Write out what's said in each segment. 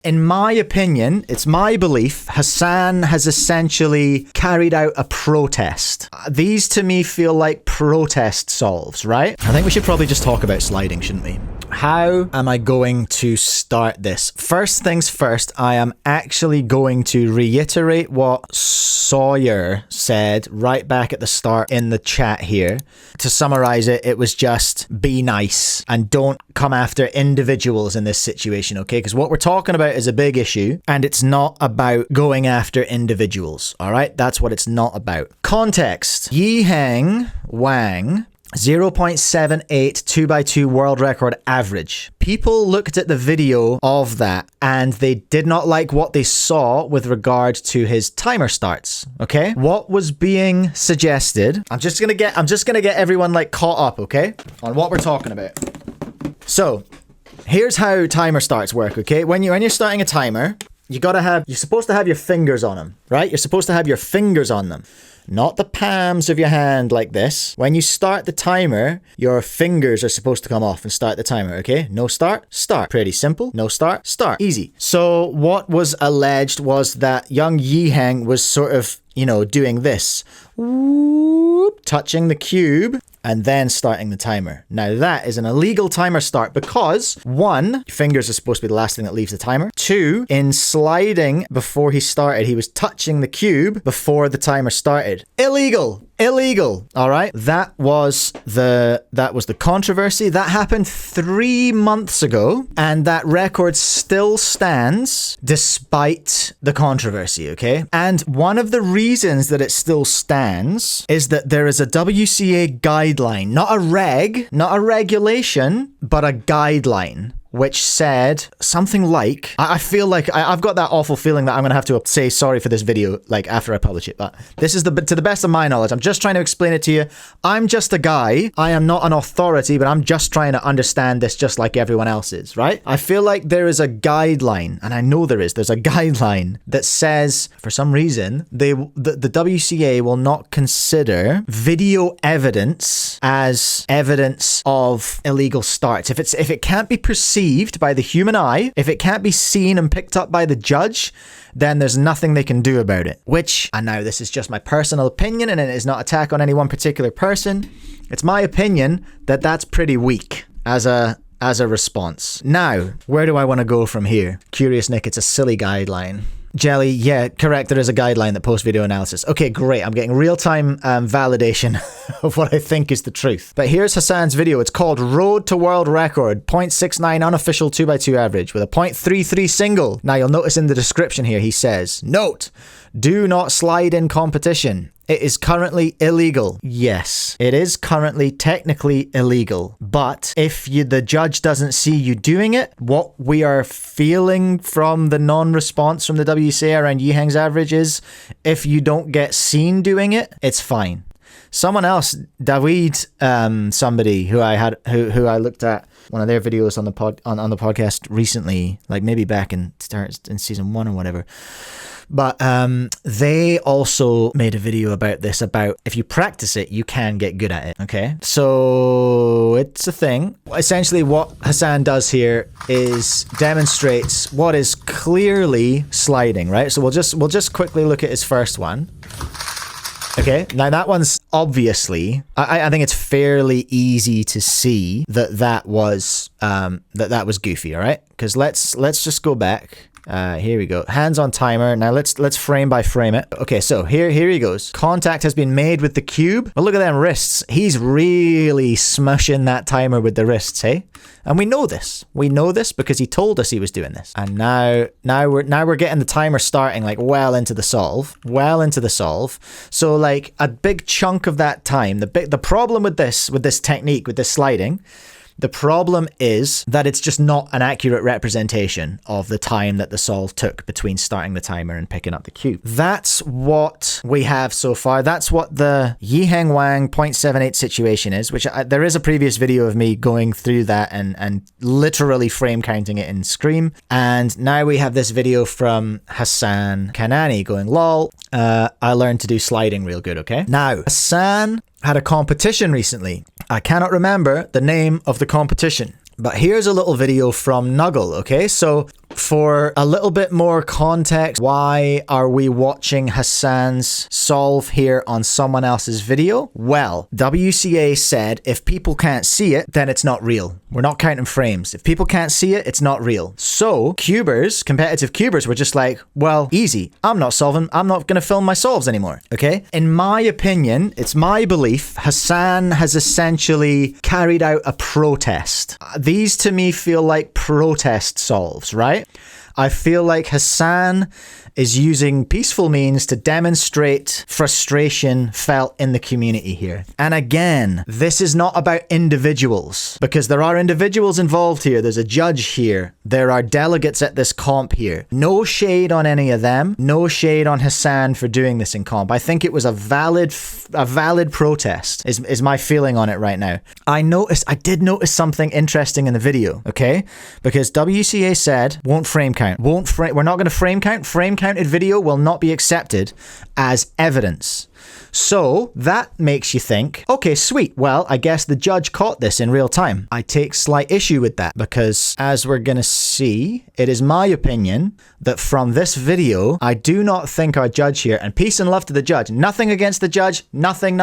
In my opinion, it's my belief, Hassan has essentially carried out a protest. These to me feel like protest solves, right? I think we should probably just talk about sliding, shouldn't we? How am I going to start this? First things first, I am actually going to reiterate what Sawyer said right back at the start in the chat here. To summarize it, it was just be nice and don't come after individuals in this situation, okay? Because what we're talking about is a big issue and it's not about going after individuals, all right? That's what it's not about. Context. Yiheng Wang 0.78 2x2 world record average. People looked at the video of that and they did not like what they saw with regard to his timer starts. Okay? What was being suggested? I'm just gonna get everyone like caught up, okay? On what we're talking about. So, here's how timer starts work, okay? When you're starting a timer, you're supposed to have your fingers on them, right? You're supposed to have your fingers on them. Not the palms of your hand like this. When you start the timer, your fingers are supposed to come off and start the timer, okay? No start, start. Pretty simple. No start, start. Easy. So what was alleged was that young Yiheng was sort of, doing this. Whoop, touching the cube and then starting the timer. Now that is an illegal timer start because 1, your fingers are supposed to be the last thing that leaves the timer. 2, in sliding before he started, he was touching the cube before the timer started. Illegal. Illegal. All right. That was the controversy. That happened 3 months ago and that record still stands despite the controversy, okay? And one of the reasons that it still stands is that there is a WCA guideline, not a regulation, but a guideline, which said something like, I feel like I've got that awful feeling that I'm going to have to say sorry for this video, like after I publish it. But this is to the best of my knowledge. I'm just trying to explain it to you. I'm just a guy. I am not an authority, but I'm just trying to understand this just like everyone else is, right? I feel like there is a guideline, and I know there's a guideline that says for some reason the WCA will not consider video evidence as evidence of illegal starts. If it can't be perceived by the human eye, if it can't be seen and picked up by the judge, then there's nothing they can do about it. Which, and now this is just my personal opinion and it is not attack on any one particular person, it's my opinion that that's pretty weak as a response. Now, where do I want to go from here? Curious Nick, it's a silly guideline. Jelly, yeah, correct. There is a guideline that posts video analysis. Okay, great. I'm getting real-time validation of what I think is the truth. But here's Hassan's video. It's called Road to World Record, 0.69 unofficial 2x2 average with a 0.33 single. Now, you'll notice in the description here, he says, note, do not slide in competition. It is currently illegal. Yes, it is currently technically illegal. But if the judge doesn't see you doing it, what we are feeling from the non-response from the WCA around Yiheng's average is if you don't get seen doing it, it's fine. Someone else, David, somebody who I looked at one of their videos on the podcast recently, like maybe back in season 1 or whatever. But they also made a video about this, about if you practice it, you can get good at it, okay? So it's a thing. Essentially what Hassan does here is demonstrates what is clearly sliding, right? So we'll just quickly look at his first one. Okay, now that one's obviously, I think it's fairly easy to see that was goofy, all right? Because let's just go back. Here we go. Hands on timer. Now let's frame by frame it. Okay, so here he goes. Contact has been made with the cube. But look at them wrists. He's really smushing that timer with the wrists, hey? And we know this. We know this because he told us he was doing this. And now we're getting the timer starting like well into the solve. So like a big chunk of that time, the problem with this technique, with this sliding, the problem is that it's just not an accurate representation of the time that the solve took between starting the timer and picking up the cube. That's what we have so far. That's what the Yiheng Wang 0.78 situation is, which there is a previous video of me going through that and literally frame counting it in Scream. And now we have this video from Hassan Kanani going, lol, I learned to do sliding real good, okay? Now, Hassan had a competition recently. I cannot remember the name of the competition, but here's a little video from Nuggle, okay? So For a little bit more context, why are we watching Hassan's solve here on someone else's video? Well, WCA said if people can't see it, then it's not real. We're not counting frames. If people can't see it, it's not real. So cubers, competitive cubers, were just like, well, easy. I'm not going to film my solves anymore. Okay? In my opinion, it's my belief, Hassan has essentially carried out a protest. These to me feel like protest solves, right? I feel like Hassan is using peaceful means to demonstrate frustration felt in the community here. And again, this is not about individuals, because there are individuals involved here. There's a judge here. There are delegates at this comp here. No shade on any of them. No shade on Hassan for doing this in comp. I think it was a valid protest is my feeling on it right now. I did notice something interesting in the video, okay? Because WCA said, won't frame count. We're not going to frame count. Frame counted video will not be accepted as evidence. So that makes you think, okay, sweet. Well, I guess the judge caught this in real time. I take slight issue with that because, as we're going to see, it is my opinion that from this video, I do not think our judge here, and peace and love to the judge, nothing against the judge, nothing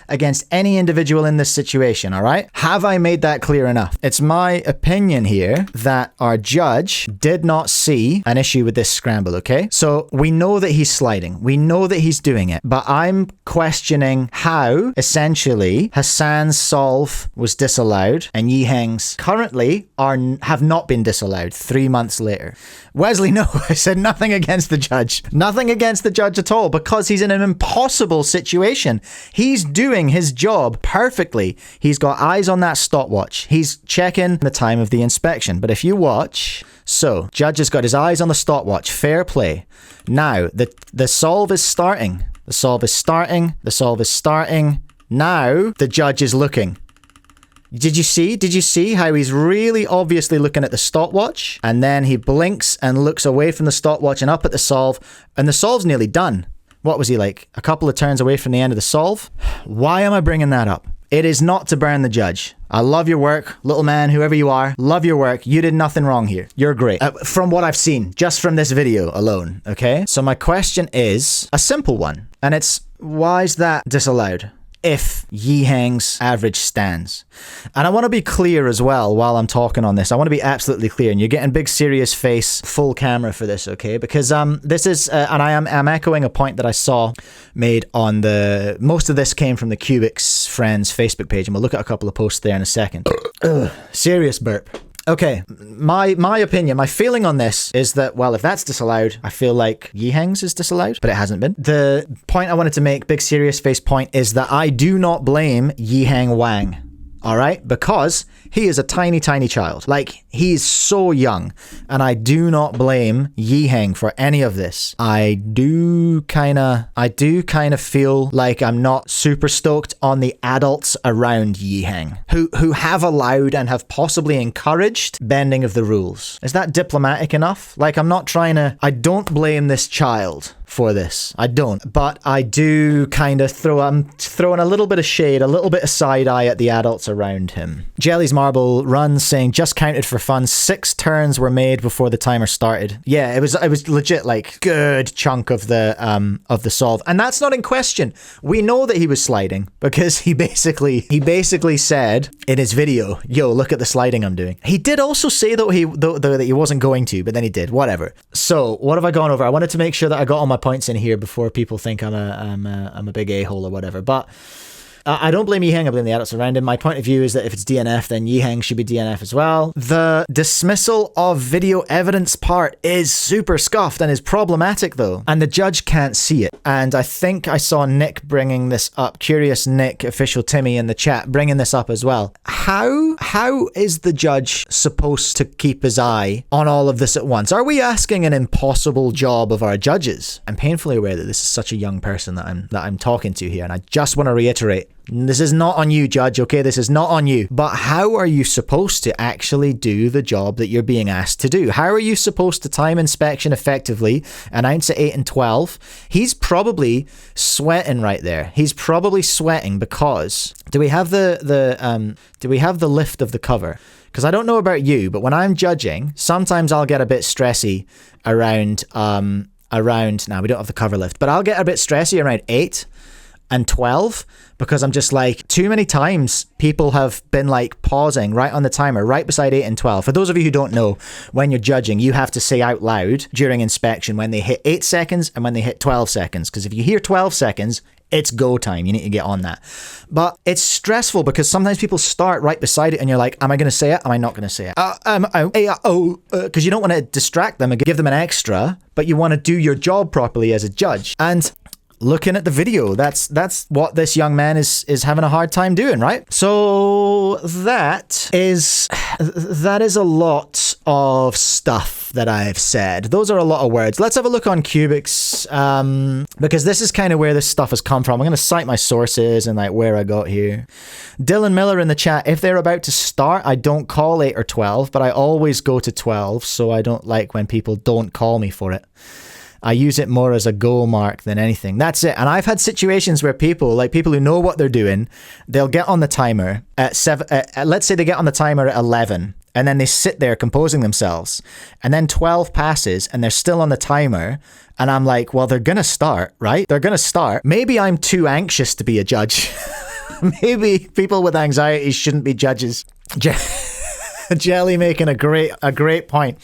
against any individual in this situation, all right? Have I made that clear enough? It's my opinion here that our judge did not see an issue with this scramble, okay? So we know that he's sliding. We know that he's doing it, but I'm questioning how, essentially, Hassan's solve was disallowed and Yiheng's currently have not been disallowed 3 months later. Wesley, no, I said nothing against the judge. Nothing against the judge at all, because he's in an impossible situation. He's doing his job perfectly. He's got eyes on that stopwatch. He's checking the time of the inspection. But if you watch... So, judge has got his eyes on the stopwatch. Fair play. Now, the solve is starting. The solve is starting. The solve is starting. Now, the judge is looking. Did you see how he's really obviously looking at the stopwatch? And then he blinks and looks away from the stopwatch and up at the solve. And the solve's nearly done. What was he like? A couple of turns away from the end of the solve? Why am I bringing that up? It is not to burn the judge. I love your work, little man, whoever you are. Love your work. You did nothing wrong here. You're great. From what I've seen, just from this video alone, okay? So my question is a simple one, and it's, why is that disallowed if Yiheng's average stands? And I want to be clear as well while I'm talking on this. I want to be absolutely clear, and you're getting big serious face full camera for this, okay? Because this is and I'm echoing a point that I saw made on most of this came from the Cubics Friends Facebook page, and we'll look at a couple of posts there in a second. Serious burp. Okay, my opinion, my feeling on this is that, well, if that's disallowed, I feel like Yiheng's is disallowed, but it hasn't been. The point I wanted to make, big serious face point, is that I do not blame Yiheng Wang. All right, because he is a tiny child. Like, he's so young, and I do not blame Yiheng for any of this. I do kind of feel like I'm not super stoked on the adults around Yiheng who have allowed and have possibly encouraged bending of the rules. Is that diplomatic enough? Like, I don't blame this child for this. I don't. But I do kind of I'm throwing a little bit of shade, a little bit of side eye at the adults around him. Jelly's Marble runs saying, just counted for fun. 6 turns were made before the timer started. Yeah, it was legit, like, good chunk of the solve. And that's not in question. We know that he was sliding because he basically said in his video, yo, look at the sliding I'm doing. He did also say though that he wasn't going to, but then he did. Whatever. So what have I gone over? I wanted to make sure that I got all my points in here before people think I'm a big a-hole or whatever. But I don't blame Yiheng, I blame the adults around him. My point of view is that if it's DNF, then Yiheng should be DNF as well. The dismissal of video evidence part is super scuffed and is problematic though, and the judge can't see it. And I think I saw Nick bringing this up, Curious Nick, official Timmy in the chat, bringing this up as well. How is the judge supposed to keep his eye on all of this at once? Are we asking an impossible job of our judges? I'm painfully aware that this is such a young person that I'm talking to here, and I just want to reiterate, this is not on you, judge, okay? This is not on you. But how are you supposed to actually do the job that you're being asked to do? How are you supposed to time inspection effectively, announce at 8 and 12? He's probably sweating right there. He's probably sweating because... Do we have the lift of the cover? because I don't know about you, but when I'm judging, sometimes I'll get a bit stressy around, now we don't have the cover lift, but I'll get a bit stressy around 8 and 12 because I'm just like, too many times people have been like pausing right on the timer, right beside 8 and 12. For those of you who don't know, when you're judging, you have to say out loud during inspection when they hit 8 seconds and when they hit 12 seconds. Because if you hear 12 seconds, it's go time. You need to get on that. But it's stressful because sometimes people start right beside it and you're like, am I going to say it? Am I not going to say it? Because you don't want to distract them and give them an extra, but you want to do your job properly as a judge. And looking at the video, that's what this young man is having a hard time doing, right? So that is a lot of stuff that I've said. Those are a lot of words. Let's have a look on Cubics, because this is kind of where this stuff has come from. I'm going to cite my sources and like where I got here. Dylan Miller in the chat, if they're about to start, I don't call 8 or 12, but I always go to 12, so I don't like when people don't call me for it. I use it more as a goal mark than anything. That's it. And I've had situations where people who know what they're doing, they'll get on the timer at 7, let's say they get on the timer at 11, and then they sit there composing themselves, and then 12 passes and they're still on the timer, and I'm like, well, they're gonna start, right? They're gonna start. Maybe I'm too anxious to be a judge. Maybe people with anxiety shouldn't be judges. Jelly making a great point.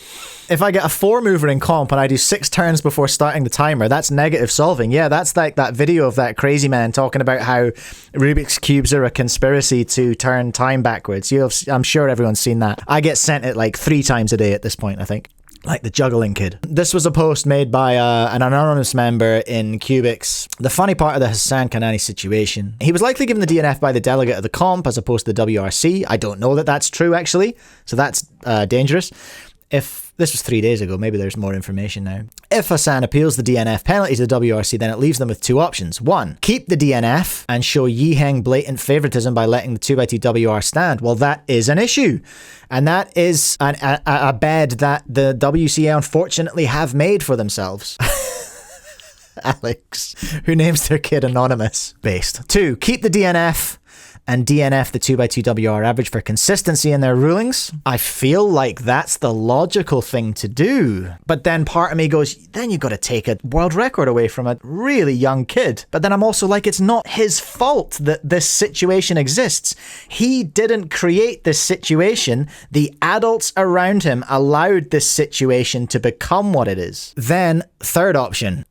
If I get a 4 mover in comp and I do 6 turns before starting the timer, that's negative solving. Yeah, that's like that video of that crazy man talking about how Rubik's Cubes are a conspiracy to turn time backwards. I'm sure everyone's seen that. I get sent it like 3 times a day at this point, I think. Like the juggling kid. This was a post made by an anonymous member in Cubics. The funny part of the Hassan Kanani situation. He was likely given the DNF by the delegate of the comp as opposed to the WRC. I don't know that that's true, actually. So that's dangerous. If this was 3 days ago, maybe there's more information now. If Hassan appeals the DNF penalty to the WRC, then it leaves them with 2 options. 1, keep the DNF and show Yiheng blatant favoritism by letting the 2x2 WR stand. Well, that is an issue. And that is a bed that the WCA unfortunately have made for themselves. Alex, who names their kid Anonymous. Based. 2, keep the DNF and DNF the 2x2 WR average for consistency in their rulings. I feel like that's the logical thing to do. But then part of me goes, then you got to take a world record away from a really young kid. But then I'm also like, it's not his fault that this situation exists. He didn't create this situation. The adults around him allowed this situation to become what it is. Then, third option.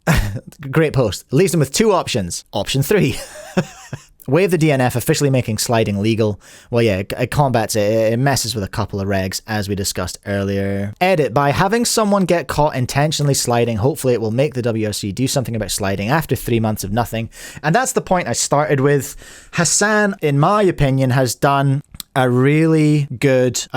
Great post. Leaves them with 2 options. Option 3. Waive the DNF, officially making sliding legal. Well, yeah, it combats it. It messes with a couple of regs, as we discussed earlier. Edit, by having someone get caught intentionally sliding, hopefully it will make the WRC do something about sliding after 3 months of nothing. And that's the point I started with. Hassan, in my opinion, has done a really good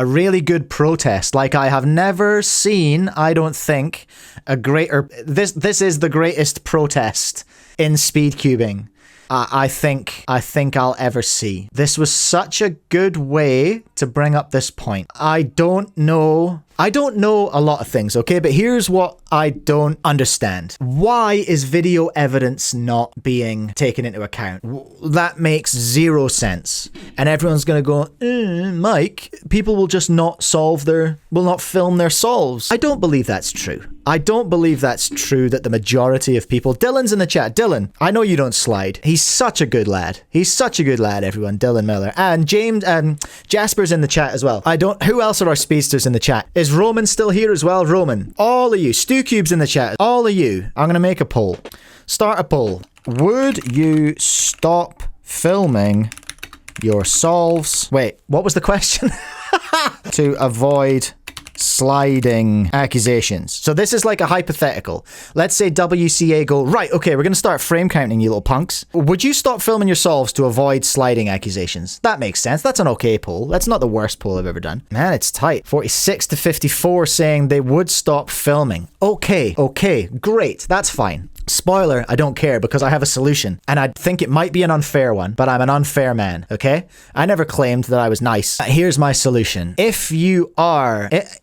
protest. Like, I have never seen, I don't think, a greater... This is the greatest protest in speedcubing I think I'll ever see. This was such a good way to bring up this point. I don't know a lot of things, okay? But here's what I don't understand. Why is video evidence not being taken into account? That makes 0 sense. And everyone's going to go, Mike, people will just not will not film their solves. I don't believe that's true. I don't believe that's true that the majority of people... Dylan's in the chat. Dylan, I know you don't slide. He's such a good lad. He's such a good lad, everyone. Dylan Miller. And James, Jasper's in the chat as well. Who else are our speedsters in the chat? Is Roman still here as well? Roman. All of you. StewCube's in the chat. All of you. I'm going to make a poll. Start a poll. Would you stop filming your solves? Wait, what was the question? To avoid sliding accusations. So this is like a hypothetical. Let's say WCA go, right, okay, we're going to start frame counting, you little punks. Would you stop filming your solves to avoid sliding accusations? That makes sense. That's an okay poll. That's not the worst poll I've ever done. Man, it's tight. 46 to 54 saying they would stop filming. Okay, great. That's fine. Spoiler, I don't care because I have a solution. And I think it might be an unfair one, but I'm an unfair man, okay? I never claimed that I was nice. Here's my solution. If you are at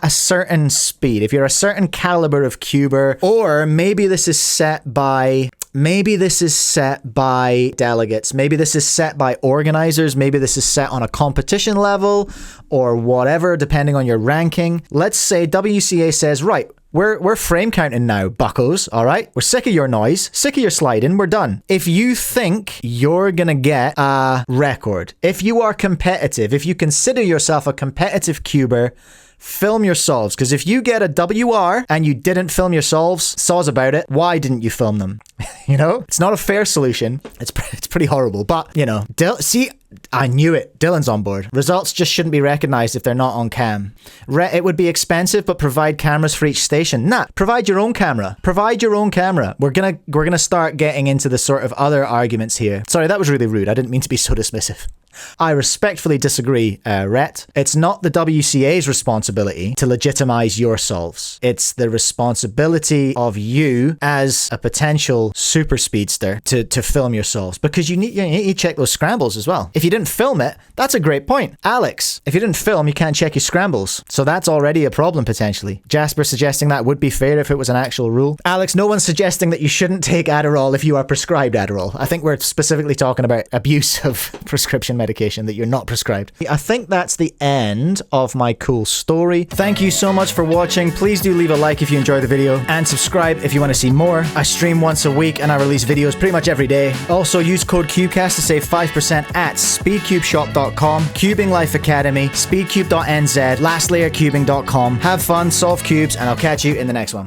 a certain speed, if you're a certain caliber of cuber, or maybe this is set by maybe this is set by delegates. Maybe this is set by organizers. Maybe this is set on a competition level or whatever, depending on your ranking. Let's say WCA says, right, we're frame counting now, buckos, all right? We're sick of your noise, sick of your sliding, we're done. If you think you're gonna get a record, if you are competitive, if you consider yourself a competitive cuber, film your solves, because if you get a WR and you didn't film your solves, saws about it, why didn't you film them? You know? It's not a fair solution. It's pretty horrible, but, you know, see, I knew it. Dylan's on board. Results just shouldn't be recognized if they're not on cam. It would be expensive, but provide cameras for each station. Nah, provide your own camera. Provide your own camera. We're gonna start getting into the sort of other arguments here. Sorry, that was really rude. I didn't mean to be so dismissive. I respectfully disagree, Rhett. It's not the WCA's responsibility to legitimize your solves. It's the responsibility of you as a potential super speedster to film your solves, because you need to check those scrambles as well. If you didn't film it, that's a great point. Alex, if you didn't film, you can't check your scrambles. So that's already a problem potentially. Jasper suggesting that would be fair if it was an actual rule. Alex, no one's suggesting that you shouldn't take Adderall if you are prescribed Adderall. I think we're specifically talking about abuse of prescription medication that you're not prescribed. I think that's the end of my cool story. Thank you so much for watching. Please do leave a like if you enjoyed the video and subscribe if you want to see more. I stream once a week and I release videos pretty much every day. Also use code CUBECAST to save 5% at speedcubeshop.com, Cubing Life Academy, speedcube.nz, lastlayercubing.com. Have fun, solve cubes, and I'll catch you in the next one.